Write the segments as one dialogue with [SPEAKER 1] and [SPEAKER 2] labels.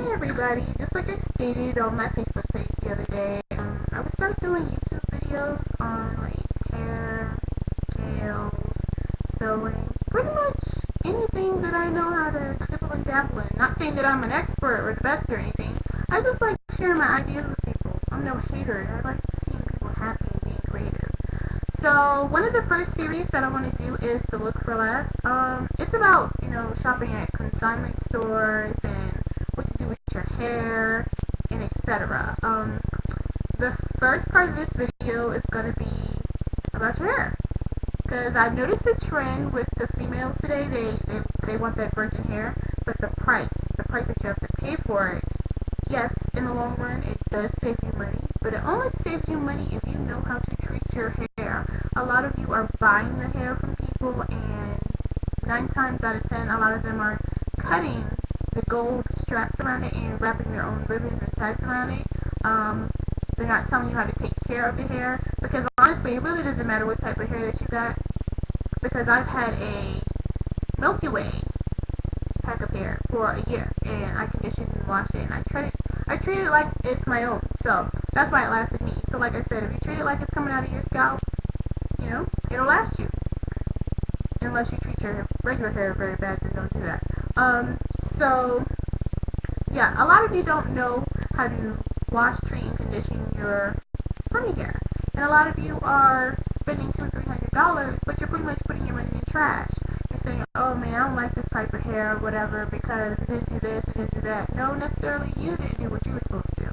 [SPEAKER 1] Hey everybody, just like I stated on my Facebook page the other day, I would start doing YouTube videos on like hair, nails, sewing, pretty much anything that I know how to dibble and dabble in. Not saying that I'm an expert or the best or anything. I just like sharing my ideas with people. I'm no hater. I like seeing people happy and being creative. So one of the first series that I want to do is to look for less. It's about, shopping at consignment stores and what to do with your hair and etc. The first part of this video is going to be about your hair. Because I've noticed a trend with the females today, they want that virgin hair, but the price that you have to pay for it, yes, in the long run, it does save you money, but it only saves you money if you know how to treat your hair. A lot of you are buying the hair from people, and 9 times out of 10, a lot of them are cutting the gold straps around it and wrapping their own ribbons and tags around it. They're not telling you how to take care of the hair, because honestly, it really doesn't matter what type of hair that you got, because I've had a Milky Way pack of hair for a year, and I conditioned and washed it, and I treat it like it's my own, so that's why it lasted me. So like I said, if you treat it like it's coming out of your scalp, it'll last you. Unless you treat your regular hair very bad, then don't do that. So, yeah, a lot of you don't know how to wash, treat, and condition your funny hair. And a lot of you are spending $200 or $300, but you're pretty much putting your money in the trash. You're saying, oh man, I don't like this type of hair or whatever because it didn't do this, it didn't do that. No, necessarily you didn't do what you were supposed to do.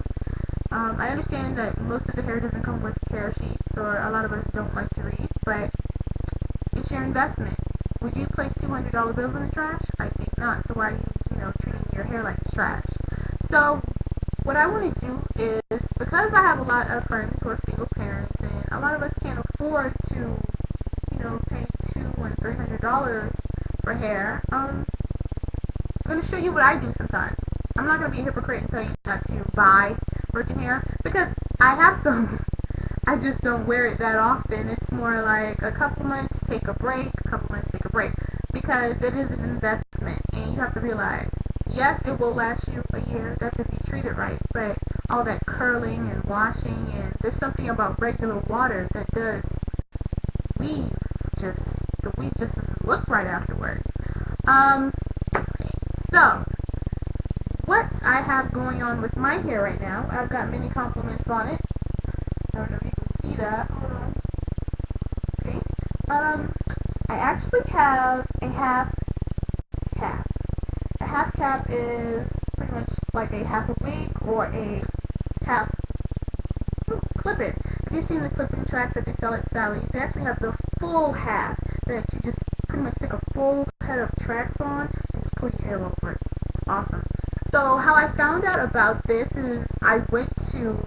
[SPEAKER 1] I understand that most of the hair doesn't come with care sheets, or a lot of us don't like to read, but it's your investment. Would you place $200 bills in the trash? I think not. So why are you, treating your hair like it's trash? So what I want to do is, because I have a lot of friends who are single parents, and a lot of us can't afford to, pay $200 and $300 for hair, I'm going to show you what I do sometimes. I'm not going to be a hypocrite and tell you not to buy virgin hair, because I have some. I just don't wear it that often. It's more like a couple months, take a break, a couple months, take a break, because it is an investment, and you have to realize, yes, it will last you a year, that's if you treat it right, but all that curling and washing, and there's something about regular water that does weave, the weave just doesn't look right afterwards. So, what I have going on with my hair right now, I've got many compliments on it. I don't know if you can see that. Hold on. Okay. I actually have a half cap. A half cap is pretty much like a half a wig or a half clip-in. If you've seen the clip-in tracks that they sell at Sally's, they actually have the full half that you just pretty much stick a full head of tracks on and just pull your hair over it. Awesome. So how I found out about this is I went to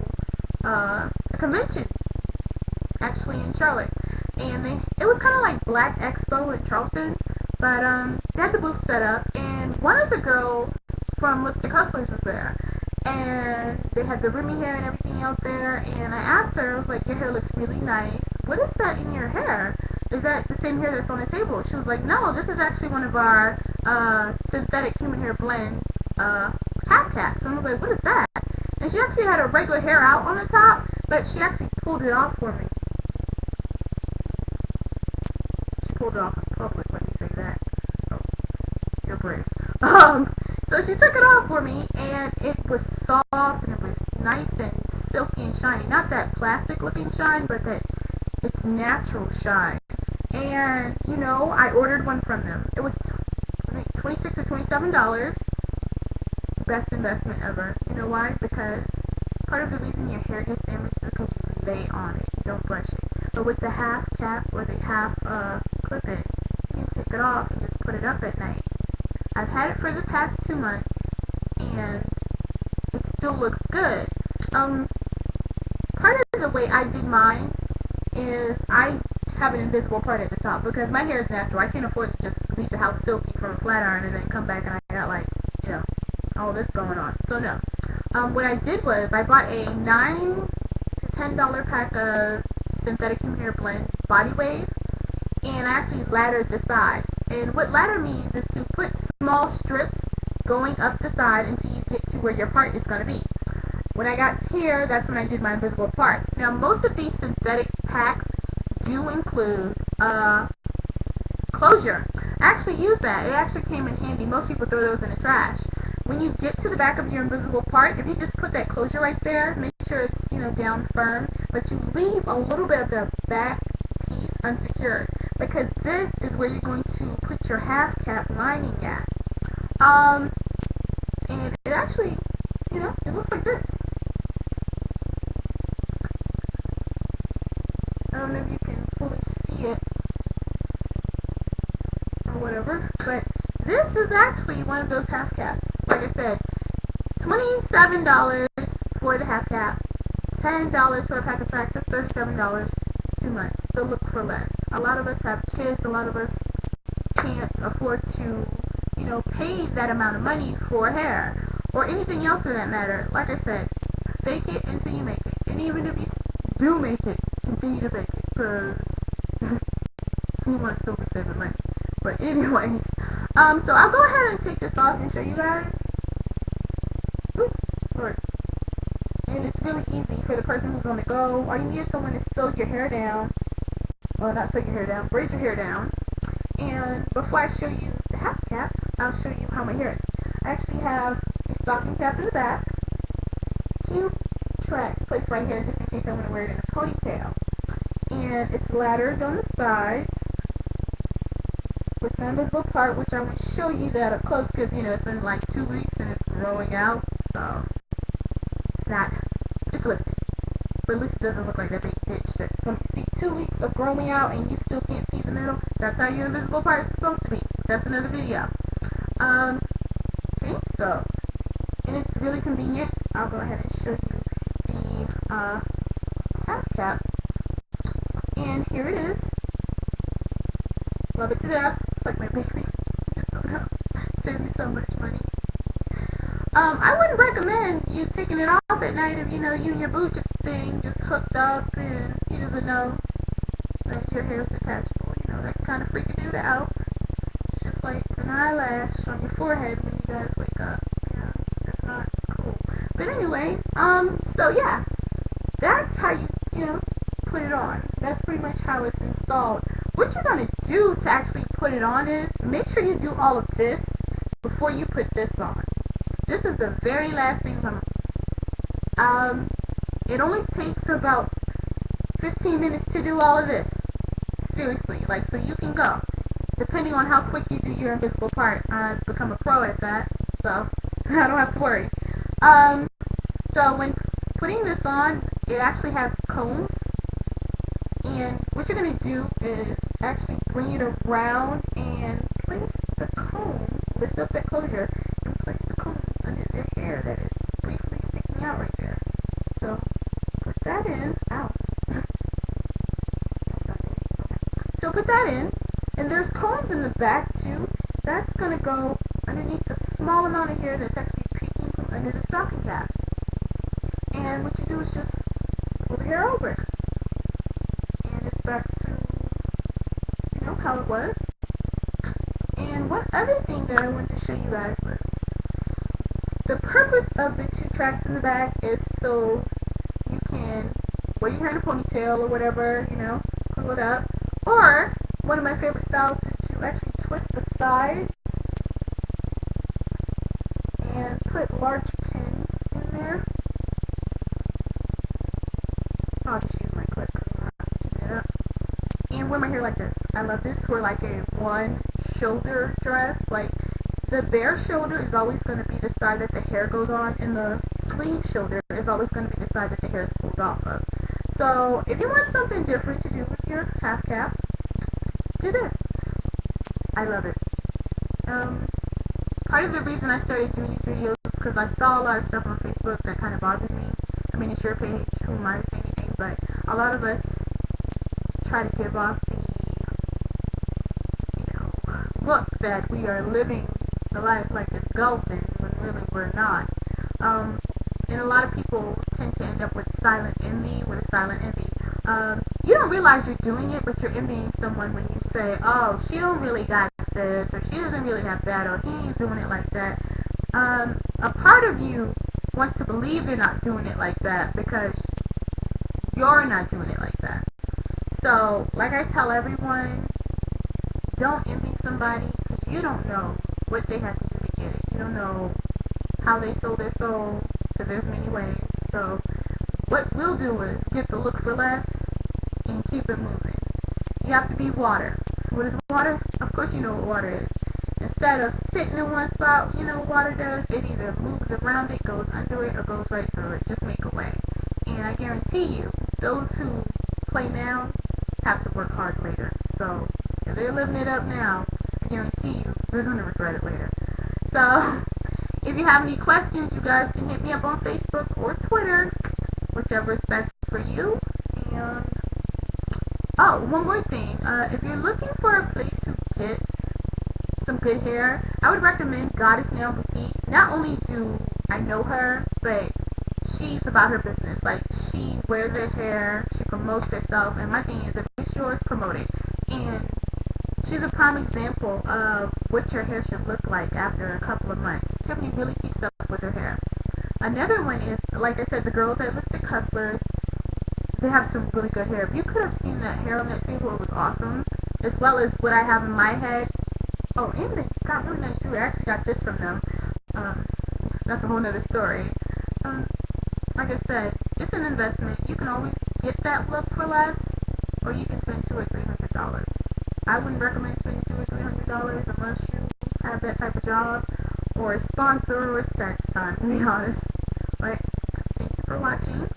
[SPEAKER 1] a convention, actually in Charlotte, and it was kind of like Black Expo in Charleston, but they had the booth set up, and one of the girls from Lipstick Hustlers was there, and they had the roomy hair and everything out there, and I asked her, I was like, your hair looks really nice, what is that in your hair? Is that the same hair that's on the table? She was like, no, this is actually one of our synthetic human hair blend half caps. And I was like, what is that? And she actually had her regular hair out on the top, but she actually pulled it off for me. She pulled it off in public, let me say that. Oh, you're brave. So she took it off for me, and it was soft, and it was nice and silky and shiny. Not that plastic looking shine, but that it's natural shine. And, I ordered one from them. It was $26 or $27. Best investment ever. You know why? Because part of the reason your hair gets damaged is because you lay on it. You don't brush it. But with the half cap or the half clip-in, you take it off and just put it up at night. I've had it for the past 2 months, and it still looks good. Part of the way I do mine is I have an invisible part at the top, because my hair is natural. I can't afford to just leave the house silky from a flat iron and then come back and I got all this going on. So no. What I did was I bought a $9 to $10 pack of synthetic human hair blend body wave, and I actually laddered the sides. And what ladder means is to put small strips going up the side until you get to where your part is going to be. When I got here, that's when I did my invisible part. Now, most of these synthetic packs do include closure. I actually use that. It actually came in handy. Most people throw those in the trash. When you get to the back of your invisible part, if you just put that closure right there, make sure it's, down firm, but you leave a little bit of the back piece unsecured, because this is where you're going to put your half cap lining at. And it actually, it looks like this. I don't know if you can fully see it or whatever, but this is actually one of those half caps. Like I said, $27 for the half cap, $10 for a pack of tracks, that's $37 2 months. So look for less. A lot of us have kids, a lot of us can't afford to, pay that amount of money for hair or anything else for that matter. Like I said, fake it until you make it. And even if you do make it, continue to fake it, because who wants to be saving money? But anyways, so I'll go ahead and take this off and show you guys. Oops, sorry. And it's really easy for the person who's on the go. All you need is someone to sew your hair down. Well, not sew your hair down, braid your hair down. And before I show you the half cap, I'll show you how my hair is. I actually have a stocking cap in the back, 2 tracks placed right here just in case I want to wear it in a ponytail. And it's laddered on the side with my invisible part, which I will show you that up close because, it's been like 2 weeks and it's growing out, so it's lifted. But at least it doesn't look like that big pitch. That's going to see 2 weeks of growing out and you still can't see the middle. That's how your invisible part is supposed to be. That's another video. Okay, so, and it's really convenient. I'll go ahead and show you the half cap. And here it is. Love it to death. It's like my baby. Saves me so much money. I wouldn't recommend you taking it off at night if you and your boo thing just hooked up and he doesn't know that your hair is detachable. That can kind of freak a dude out. It's just like an eyelash on your forehead when you guys wake up. That's not cool. But anyway, so yeah, that's how you put it on. That's pretty much how it's installed. What you're going to do to actually put it on is make sure you do all of this before you put this on. This is the very last thing it only takes about 15 minutes to do all of this. Seriously, so you can go. Depending on how quick you do your invisible part, I've become a pro at that, so I don't have to worry. So when putting this on, it actually has combs, and what you're going to do is actually bring it around and place the comb, lift up that closure, and place the comb under their hair that is briefly sticking out right there. So put that in. Ow. So put that in, and there's combs in the back too. That's going to go underneath the small amount of hair that's actually peeking from under the stocking cap. And what you do is just pull the hair over. And it's back to, how it was. And one other thing that I wanted to show you guys was the purpose of the 2 tracks in the back is so you can wear your hair in a ponytail or whatever, curl it up. Or, one of my favorite styles is to actually twist the sides and put large pins in there. I'll just use my clip because I'm not keeping it up. And wear my hair like this. I love this for like a one shoulder dress. Like the bare shoulder is always going to be the side that the hair goes on, and the sleeve shoulder is always going to be the side that the hair is pulled off of. So if you want something different to do with your half cap, do this. I love it. Part of the reason I started doing these videos is because I saw a lot of stuff on Facebook that kind of bothered me. I mean, it's your page, who am I to say anything, but a lot of us try to give off the, look that we are living the life like it's golden when really we're not. And a lot of people tend to end up with silent envy, with a silent envy. You don't realize you're doing it, but you're envying someone when you say, oh, she don't really got this, or she doesn't really have that, or he's doing it like that. a part of you wants to believe they're not doing it like that because you're not doing it like that. So, like I tell everyone, don't envy somebody because you don't know what they have to do to get it. You don't know how they sold their soul, because there's many ways. So, what we'll do is get the look for less and keep it moving. You have to be water. What is water? Of course you know what water is. Instead of sitting in one spot, you know what water does? It either moves around it, goes under it, or goes right through it. Just make a way. And I guarantee you, those who play now have to work hard later. So, if they're living it up now, I guarantee you, they're going to regret it later. So, if you have any questions, you guys can hit me up on Facebook or Twitter, whichever is best for you. And, oh, one more thing. If you're looking for a place to get some good hair, I would recommend Goddess Nail Boutique. Not only do I know her, but she's about her business. Like, she wears her hair, she promotes herself, and my thing is, if it's yours, promote it. And she's a prime example of what your hair should look like after a couple of months. Tiffany really keeps up with her hair. Another one is, like I said, the girls at Lipstick Hustlers. They have some really good hair. If you could have seen that hair on that table, it was awesome. As well as what I have in my head. Oh, and they got really nice jewelry. I actually got this from them. That's a whole nother story. Like I said, it's an investment. You can always get that look for less, or you can spend $200 or $300. I wouldn't recommend spending $200 or $300 unless you have that type of job, or a sponsor, or a sex time, to be honest. But thank you for watching.